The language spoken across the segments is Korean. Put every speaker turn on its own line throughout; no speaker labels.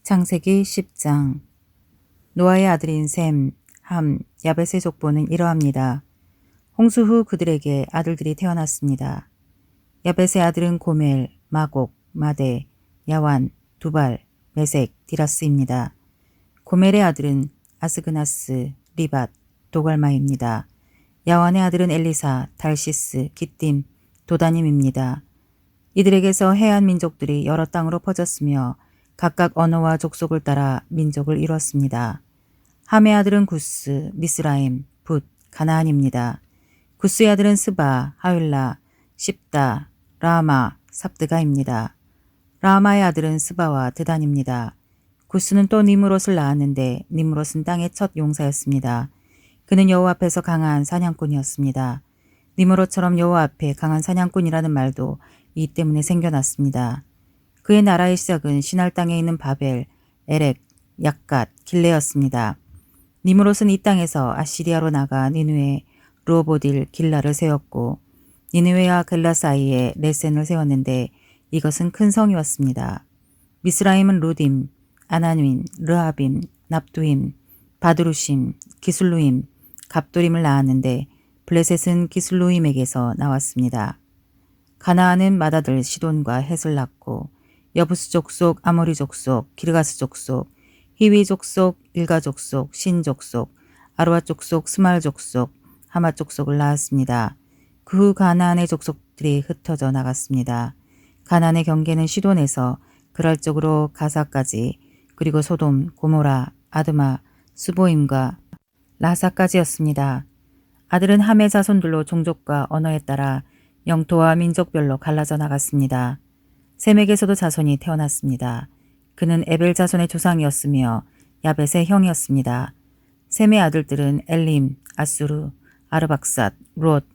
창세기 10장. 노아의 아들인 셈, 함, 야벳의 족보는 이러합니다. 홍수 후 그들에게 아들들이 태어났습니다. 야벳의 아들은 고멜, 마곡, 마대, 야완, 두발, 메색, 디라스입니다. 고멜의 아들은 아스그나스, 리밧, 도갈마입니다. 야완의 아들은 엘리사, 달시스, 기띔, 도다님입니다. 이들에게서 해안 민족들이 여러 땅으로 퍼졌으며 각각 언어와 족속을 따라 민족을 이뤘습니다. 함의 아들은 구스, 미스라임, 붓, 가나안입니다. 구스의 아들은 스바, 하윌라, 십다, 라마, 삽드가입니다. 라마의 아들은 스바와 드단입니다. 구스는 또 니므롯을 낳았는데 니므롯은 땅의 첫 용사였습니다. 그는 여호와 앞에서 강한 사냥꾼이었습니다. 니므롯처럼 여호와 앞에 강한 사냥꾼이라는 말도 이 때문에 생겨났습니다. 그의 나라의 시작은 시날 땅에 있는 바벨, 에렉, 약갓, 길레였습니다. 니므롯은 이 땅에서 아시리아로 나가 니누에, 르호보딜, 길라를 세웠고 니누에와 길라 사이에 레센을 세웠는데 이것은 큰 성이었습니다. 미스라임은 루딤, 아나윈, 르하빔, 납두임, 바드루심, 기술루임, 갑도림을 낳았는데 블레셋은 기술루임에게서 나왔습니다. 가나안은 맏아들 시돈과 헷을 낳고 여부스 족속, 아모리 족속, 기르가스 족속, 히위 족속, 일가 족속, 신 족속, 아루아 족속, 스말 족속, 하마 족속을 낳았습니다. 그 후 가나안의 족속들이 흩어져 나갔습니다. 가나안의 경계는 시돈에서 그랄 쪽으로 가사까지, 그리고 소돔, 고모라, 아드마, 스보임과 라사까지였습니다. 아들은 함의 자손들로 종족과 언어에 따라 영토와 민족별로 갈라져 나갔습니다. 셈에게서도 자손이 태어났습니다. 그는 에벨 자손의 조상이었으며 야벳의 형이었습니다. 셈의 아들들은 엘림, 아수르, 아르박삿, 롯,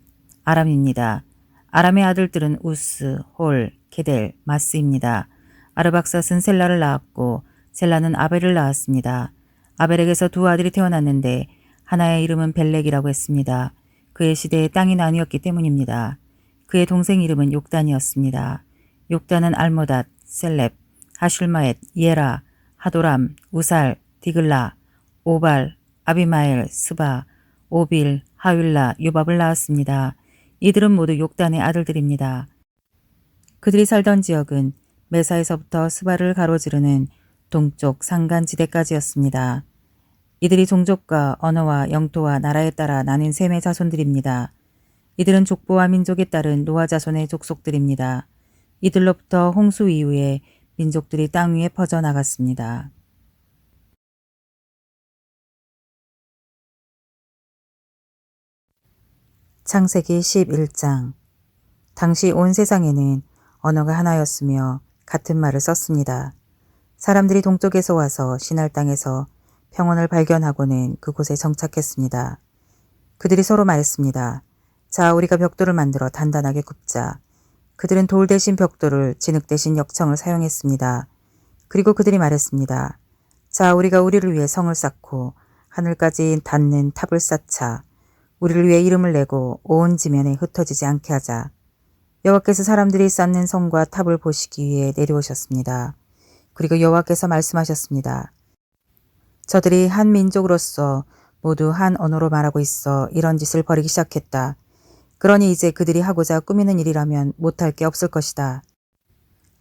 아람입니다. 아람의 아들들은 우스, 홀, 게델, 마스입니다. 아르박삿은 셀라를 낳았고 셀라는 아벨을 낳았습니다. 아벨에게서 두 아들이 태어났는데 하나의 이름은 벨렉이라고 했습니다. 그의 시대에 땅이 나뉘었기 때문입니다. 그의 동생 이름은 욕단이었습니다. 욕단은 알모닷, 셀렙, 하슐마엣, 예라, 하도람, 우살, 디글라, 오발, 아비마엘, 스바, 오빌, 하윌라, 요밥을 낳았습니다. 이들은 모두 욕단의 아들들입니다. 그들이 살던 지역은 메사에서부터 스바를 가로지르는 동쪽 산간지대까지였습니다. 이들이 종족과 언어와 영토와 나라에 따라 나뉜 셈의 자손들입니다. 이들은 족보와 민족에 따른 노아 자손의 족속들입니다. 이들로부터 홍수 이후에 민족들이 땅 위에 퍼져나갔습니다. 창세기 11장. 당시 온 세상에는 언어가 하나였으며 같은 말을 썼습니다. 사람들이 동쪽에서 와서 시날 땅에서 평원을 발견하고는 그곳에 정착했습니다. 그들이 서로 말했습니다. 자, 우리가 벽돌을 만들어 단단하게 굽자. 그들은 돌 대신 벽돌을, 진흙 대신 역청을 사용했습니다. 그리고 그들이 말했습니다. 자, 우리가 우리를 위해 성을 쌓고 하늘까지 닿는 탑을 쌓자. 우리를 위해 이름을 내고 온 지면에 흩어지지 않게 하자. 여호와께서 사람들이 쌓는 성과 탑을 보시기 위해 내려오셨습니다. 그리고 여호와께서 말씀하셨습니다. 저들이 한 민족으로서 모두 한 언어로 말하고 있어 이런 짓을 벌이기 시작했다. 그러니 이제 그들이 하고자 꾸미는 일이라면 못할 게 없을 것이다.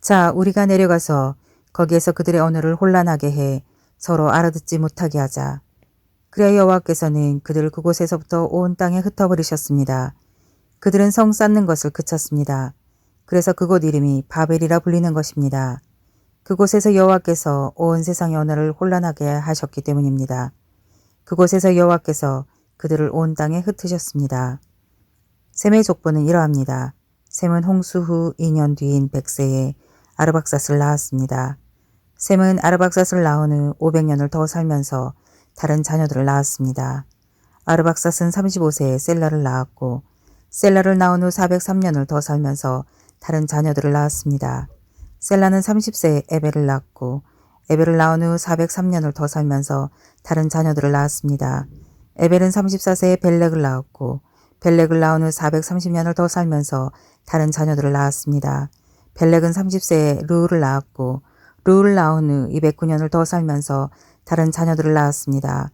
자, 우리가 내려가서 거기에서 그들의 언어를 혼란하게 해 서로 알아듣지 못하게 하자. 그래야 여호와께서는 그들을 그곳에서부터 온 땅에 흩어버리셨습니다. 그들은 성 쌓는 것을 그쳤습니다. 그래서 그곳 이름이 바벨이라 불리는 것입니다. 그곳에서 여호와께서 온 세상의 언어를 혼란하게 하셨기 때문입니다. 그곳에서 여호와께서 그들을 온 땅에 흩으셨습니다. 셈의 족보는 이러합니다. 셈은 홍수 후 2년 뒤인 100세에 아르박삿을 낳았습니다. 셈은 아르박삿을 낳은 후 500년을 더 살면서 다른 자녀들을 낳았습니다. 아르박삿은 35세에 셀라를 낳았고 셀라를 낳은 후 403년을 더 살면서 다른 자녀들을 낳았습니다. 셀라는 30세에 에벨을 낳았고 에벨을 낳은 후 403년을 더 살면서 다른 자녀들을 낳았습니다. 에벨은 34세에 벨렉을 낳았고 벨렉을 낳은 후 430년을 더 살면서 다른 자녀들을 낳았습니다. 벨렉은 30세에 르우를 낳았고 루를 낳은 후 209년을 더 살면서 다른 자녀들을 낳았습니다.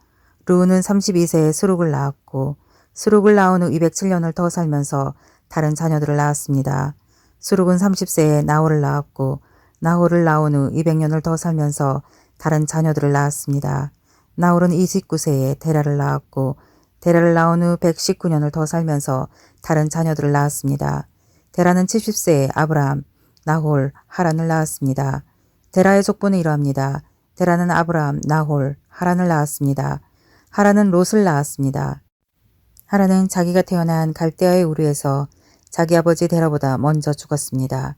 루는 32세에 스룩을 낳았고 스룩을 낳은 후 207년을 더 살면서 다른 자녀들을 낳았습니다. 스룩은 30세에 나홀을 낳았고 나홀을 낳은 후 200년을 더 살면서 다른 자녀들을 낳았습니다. 나홀은 29세에 데라를 낳았고 데라를 낳은 후 119년을 더 살면서 다른 자녀들을 낳았습니다. 데라는 70세에 아브라함, 나홀, 하란을 낳았습니다. 데라의 족보는 이러합니다. 데라는 아브라함, 나홀, 하란을 낳았습니다. 하란은 롯을 낳았습니다. 하란은 자기가 태어난 갈대아의 우르에서 자기 아버지 데라보다 먼저 죽었습니다.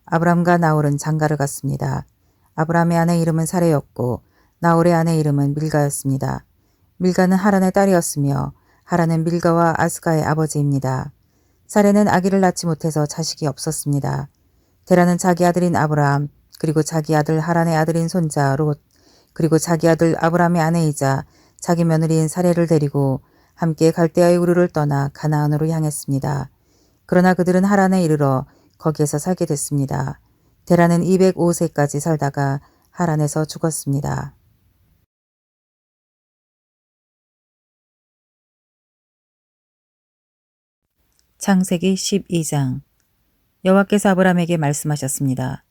아브람과 나홀은 장가를 갔습니다. 아브람의 아내 이름은 사레였고 나홀의 아내 이름은 밀가였습니다. 밀가는 하란의 딸이었으며 하란은 밀가와 아스가의 아버지입니다. 사레는 아기를 낳지 못해서 자식이 없었습니다. 데라는 자기 아들인 아브람 그리고 자기 아들 하란의 아들인 손자 롯 그리고 자기 아들 아브람의 아내이자 자기 며느리인 사레를 데리고 함께 갈대아의 우르를 떠나 가나안으로 향했습니다. 그러나 그들은 하란에 이르러 거기에서 살게 됐습니다. 데라는 205세까지 살다가 하란에서 죽었습니다. 창세기 12장. 여호와께서 아브람에게 말씀하셨습니다.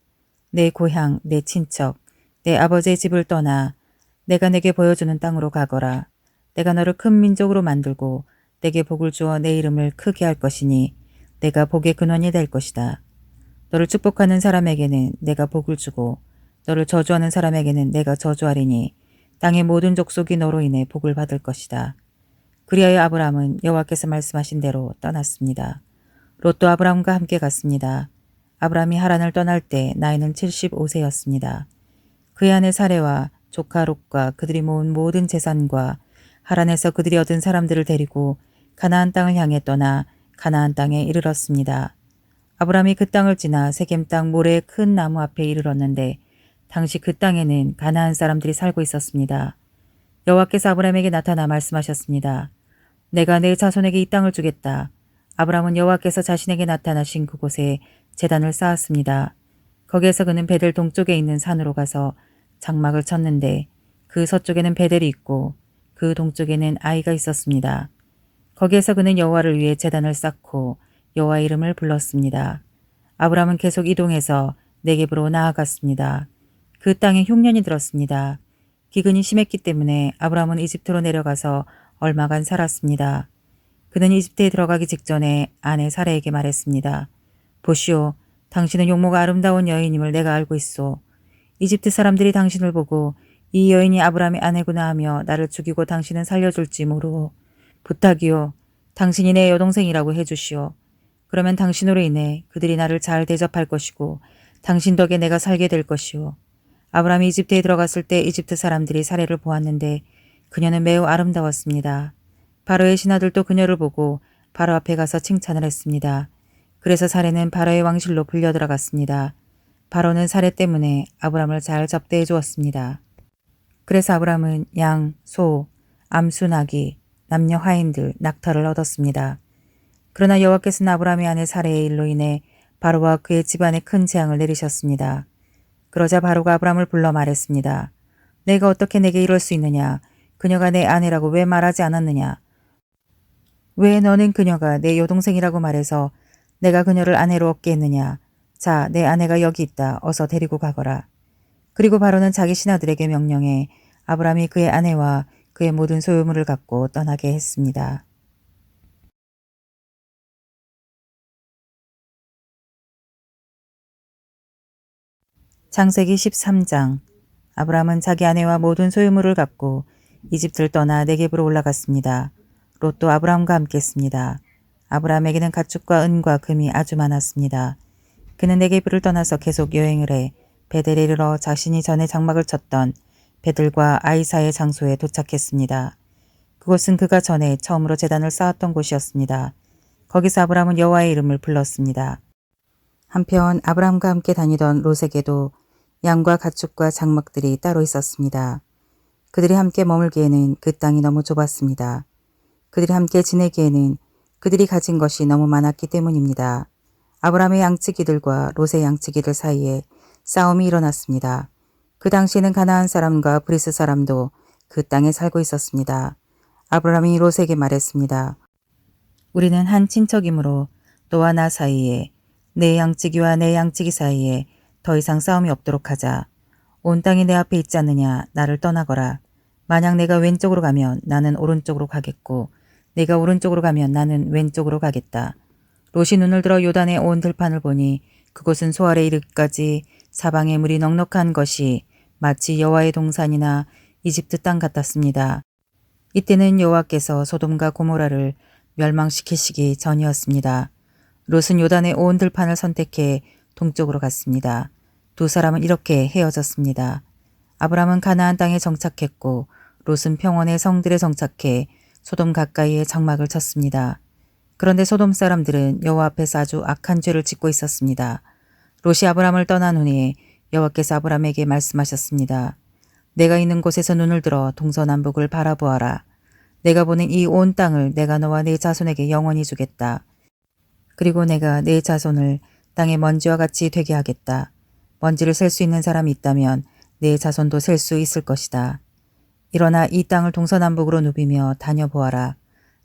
내 고향, 내 친척, 내 아버지의 집을 떠나 내가 내게 보여주는 땅으로 가거라. 내가 너를 큰 민족으로 만들고 내게 복을 주어 내 이름을 크게 할 것이니 내가 복의 근원이 될 것이다. 너를 축복하는 사람에게는 내가 복을 주고 너를 저주하는 사람에게는 내가 저주하리니 땅의 모든 족속이 너로 인해 복을 받을 것이다. 그리하여 아브람은 여호와께서 말씀하신 대로 떠났습니다. 롯도 아브람과 함께 갔습니다. 아브람이 하란을 떠날 때 나이는 75세였습니다. 그의 아내 사레와 조카 롯과 그들이 모은 모든 재산과 하란에서 그들이 얻은 사람들을 데리고 가나안 땅을 향해 떠나 가나안 땅에 이르렀습니다. 아브람이 그 땅을 지나 세겜 땅 모래의 큰 나무 앞에 이르렀는데 당시 그 땅에는 가나안 사람들이 살고 있었습니다. 여호와께서 아브람에게 나타나 말씀하셨습니다. 내가 내 자손에게 이 땅을 주겠다. 아브람은 여호와께서 자신에게 나타나신 그곳에 제단을 쌓았습니다. 거기에서 그는 베델 동쪽에 있는 산으로 가서 장막을 쳤는데 그 서쪽에는 베델이 있고 그 동쪽에는 아이가 있었습니다. 거기에서 그는 여호와를 위해 제단을 쌓고 여호와 이름을 불렀습니다. 아브람은 계속 이동해서 네겝으로 나아갔습니다. 그 땅에 흉년이 들었습니다. 기근이 심했기 때문에 아브람은 이집트로 내려가서 얼마간 살았습니다. 그는 이집트에 들어가기 직전에 아내 사레에게 말했습니다. 보시오, 당신은 용모가 아름다운 여인임을 내가 알고 있소. 이집트 사람들이 당신을 보고 이 여인이 아브람의 아내구나 하며 나를 죽이고 당신은 살려줄지 모르오. 부탁이오. 당신이 내 여동생이라고 해주시오. 그러면 당신으로 인해 그들이 나를 잘 대접할 것이고 당신 덕에 내가 살게 될 것이오. 아브람이 이집트에 들어갔을 때 이집트 사람들이 사레를 보았는데 그녀는 매우 아름다웠습니다. 바로의 신하들도 그녀를 보고 바로 앞에 가서 칭찬을 했습니다. 그래서 사레는 바로의 왕실로 불려 들어갔습니다. 바로는 사레 때문에 아브람을 잘 접대해 주었습니다. 그래서 아브람은 양, 소, 암수, 나귀, 남녀 화인들, 낙타를 얻었습니다. 그러나 여호와께서는 아브람의 아내 사레의 일로 인해 바로와 그의 집안에 큰 재앙을 내리셨습니다. 그러자 바로가 아브람을 불러 말했습니다. 내가 어떻게 내게 이럴 수 있느냐? 그녀가 내 아내라고 왜 말하지 않았느냐? 왜 너는 그녀가 내 여동생이라고 말해서 내가 그녀를 아내로 얻게 했느냐? 자, 내 아내가 여기 있다. 어서 데리고 가거라. 그리고 바로는 자기 신하들에게 명령해 아브람이 그의 아내와 그의 모든 소유물을 갖고 떠나게 했습니다. 창세기 13장. 아브람은 자기 아내와 모든 소유물을 갖고 이집트를 떠나 네겝으로 올라갔습니다. 롯도 아브람과 함께 했습니다. 아브람에게는 가축과 은과 금이 아주 많았습니다. 그는 네겝을 떠나서 계속 여행을 해 베델에 이르러 자신이 전에 장막을 쳤던 베들과 아이 사이의 장소에 도착했습니다. 그곳은 그가 전에 처음으로 제단을 쌓았던 곳이었습니다. 거기서 아브람은 여호와의 이름을 불렀습니다. 한편 아브람과 함께 다니던 롯에게도 양과 가축과 장막들이 따로 있었습니다. 그들이 함께 머물기에는 그 땅이 너무 좁았습니다. 그들이 함께 지내기에는 그들이 가진 것이 너무 많았기 때문입니다. 아브람의 양치기들과 롯의 양치기들 사이에 싸움이 일어났습니다. 그 당시에는 가나안 사람과 브리스 사람도 그 땅에 살고 있었습니다. 아브라함이 롯에게 말했습니다. 우리는 한 친척이므로 너와 나 사이에 내 양치기와 내 양치기 사이에 더 이상 싸움이 없도록 하자. 온 땅이 내 앞에 있지 않느냐. 나를 떠나거라. 만약 내가 왼쪽으로 가면 나는 오른쪽으로 가겠고 내가 오른쪽으로 가면 나는 왼쪽으로 가겠다. 롯이 눈을 들어 요단의 온 들판을 보니 그곳은 소아래 이르기까지 사방에 물이 넉넉한 것이 마치 여호와의 동산이나 이집트 땅 같았습니다. 이때는 여호와께서 소돔과 고모라를 멸망시키시기 전이었습니다. 롯은 요단의 온 들판을 선택해 동쪽으로 갔습니다. 두 사람은 이렇게 헤어졌습니다. 아브람은 가나안 땅에 정착했고 롯은 평원의 성들에 정착해 소돔 가까이에 장막을 쳤습니다. 그런데 소돔 사람들은 여호와 앞에서 아주 악한 죄를 짓고 있었습니다. 롯이 아브람을 떠난 후에 여호와께서 아브람에게 말씀하셨습니다. 내가 있는 곳에서 눈을 들어 동서남북을 바라보아라. 내가 보는 이 온 땅을 내가 너와 네 자손에게 영원히 주겠다. 그리고 내가 네 자손을 땅의 먼지와 같이 되게 하겠다. 먼지를 셀 수 있는 사람이 있다면 네 자손도 셀 수 있을 것이다. 일어나 이 땅을 동서남북으로 누비며 다녀보아라.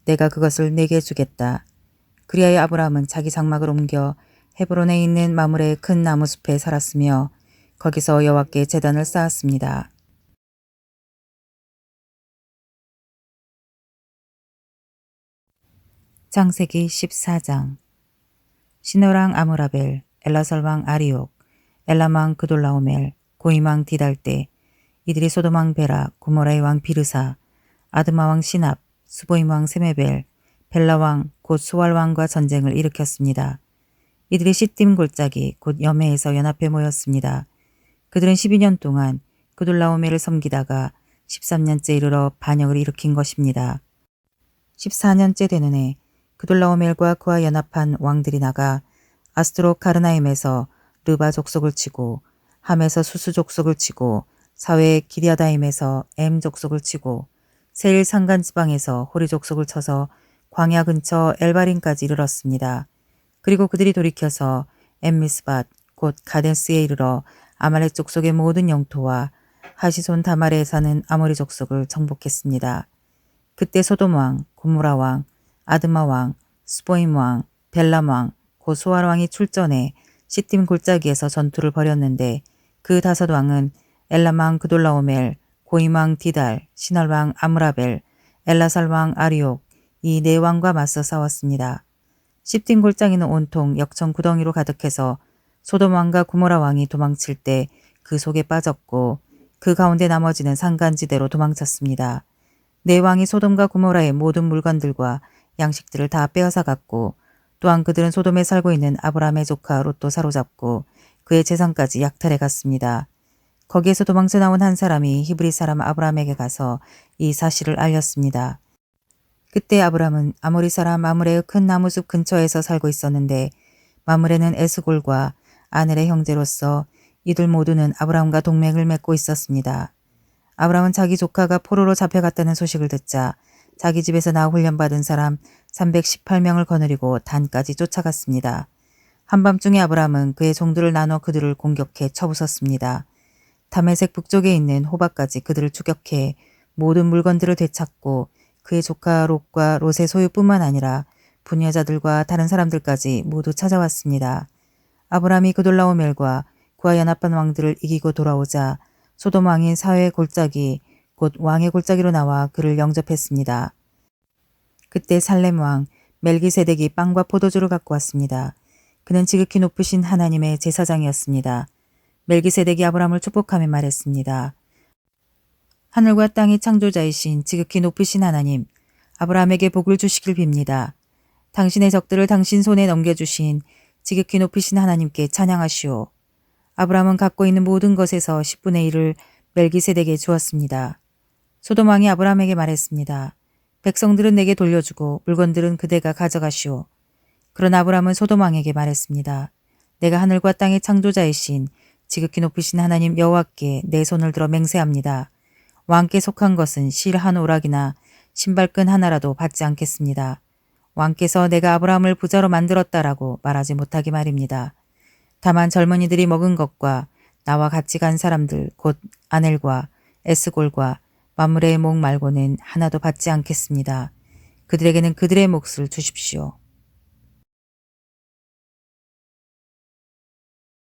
내가 그것을 내게 주겠다. 그리하여 아브라함은 자기 장막을 옮겨 헤브론에 있는 마물의 큰 나무숲에 살았으며 거기서 여호와께 제단을 쌓았습니다. 창세기 14장. 시너랑 아므라벨, 엘라설왕 아리옥, 엘람왕 그돌라오멜, 고임왕 디달대, 이들이 소돔왕 베라, 고모라의 왕 비르사, 아드마왕 시납, 수보임왕 세메벨, 벨라왕 곧 수알왕과 전쟁을 일으켰습니다. 이들이 시딤 골짜기 곧 여메에서 연합해 모였습니다. 그들은 12년 동안 그돌라오멜을 섬기다가 13년째 이르러 반역을 일으킨 것입니다. 14년째 되는 해 그돌라오멜과 그와 연합한 왕들이 나가 아스트로 카르나임에서 르바 족속을 치고 함에서 수수 족속을 치고 사회 기리아다임에서 엠 족속을 치고 세일 산간 지방에서 호리 족속을 쳐서 광야 근처 엘바림까지 이르렀습니다. 그리고 그들이 돌이켜서 엠미스밭 곧 가데스에 이르러 아말렉 족속의 모든 영토와 하시손 다말에 사는 아모리 족속을 정복했습니다. 그때 소돔 왕, 고모라 왕, 아드마 왕, 스보임 왕, 벨람 왕, 고소알 왕이 출전해 시딤 골짜기에서 전투를 벌였는데 그 다섯 왕은 엘람 왕 그돌라오멜, 고임 왕 디달, 시날 왕 아므라벨, 엘라살 왕 아리옥 이 네 왕과 맞서 싸웠습니다. 시딤 골짜기는 온통 역청 구덩이로 가득해서 소돔 왕과 고모라 왕이 도망칠 때 그 속에 빠졌고 그 가운데 나머지는 산간지대로 도망쳤습니다. 네 왕이 소돔과 고모라의 모든 물건들과 양식들을 다 빼앗아 갔고 또한 그들은 소돔에 살고 있는 아브라함의 조카 롯도 사로잡고 그의 재산까지 약탈해 갔습니다. 거기에서 도망쳐 나온 한 사람이 히브리 사람 아브라함에게 가서 이 사실을 알렸습니다. 그때 아브라함은 아모리 사람 마므레의 큰 나무숲 근처에서 살고 있었는데 마므레는 에스골과 아넬의 형제로서 이들 모두는 아브라함과 동맹을 맺고 있었습니다. 아브라함은 자기 조카가 포로로 잡혀갔다는 소식을 듣자 자기 집에서 나 훈련받은 사람 318명을 거느리고 단까지 쫓아갔습니다. 한밤중에 아브라함은 그의 종들을 나눠 그들을 공격해 쳐부쉈습니다. 다메섹 북쪽에 있는 호박까지 그들을 추격해 모든 물건들을 되찾고 그의 조카 롯과 롯의 소유뿐만 아니라 부녀자들과 다른 사람들까지 모두 찾아왔습니다. 아브라함이 그돌라오멜과 그와 연합한 왕들을 이기고 돌아오자 소돔 왕인 사회의 골짜기 곧 왕의 골짜기로 나와 그를 영접했습니다. 그때 살렘 왕 멜기세덱이 빵과 포도주를 갖고 왔습니다. 그는 지극히 높으신 하나님의 제사장이었습니다. 멜기세덱이 아브라함을 축복하며 말했습니다. 하늘과 땅의 창조자이신 지극히 높으신 하나님, 아브라함에게 복을 주시길 빕니다. 당신의 적들을 당신 손에 넘겨주신 지극히 높으신 하나님께 찬양하시오. 아브라함은 갖고 있는 모든 것에서 10분의 1을 멜기세덱에게 주었습니다. 소돔 왕이 아브라함에게 말했습니다. 백성들은 내게 돌려주고 물건들은 그대가 가져가시오. 그러나 아브라함은 소돔 왕에게 말했습니다. 내가 하늘과 땅의 창조자이신 지극히 높으신 하나님 여호와께 내 손을 들어 맹세합니다. 왕께 속한 것은 실 한 오락이나 신발끈 하나라도 받지 않겠습니다. 왕께서 내가 아브라함을 부자로 만들었다라고 말하지 못하게 말입니다. 다만 젊은이들이 먹은 것과 나와 같이 간 사람들 곧 아넬과 에스골과 마므레의 목 말고는 하나도 받지 않겠습니다. 그들에게는 그들의 몫을 주십시오.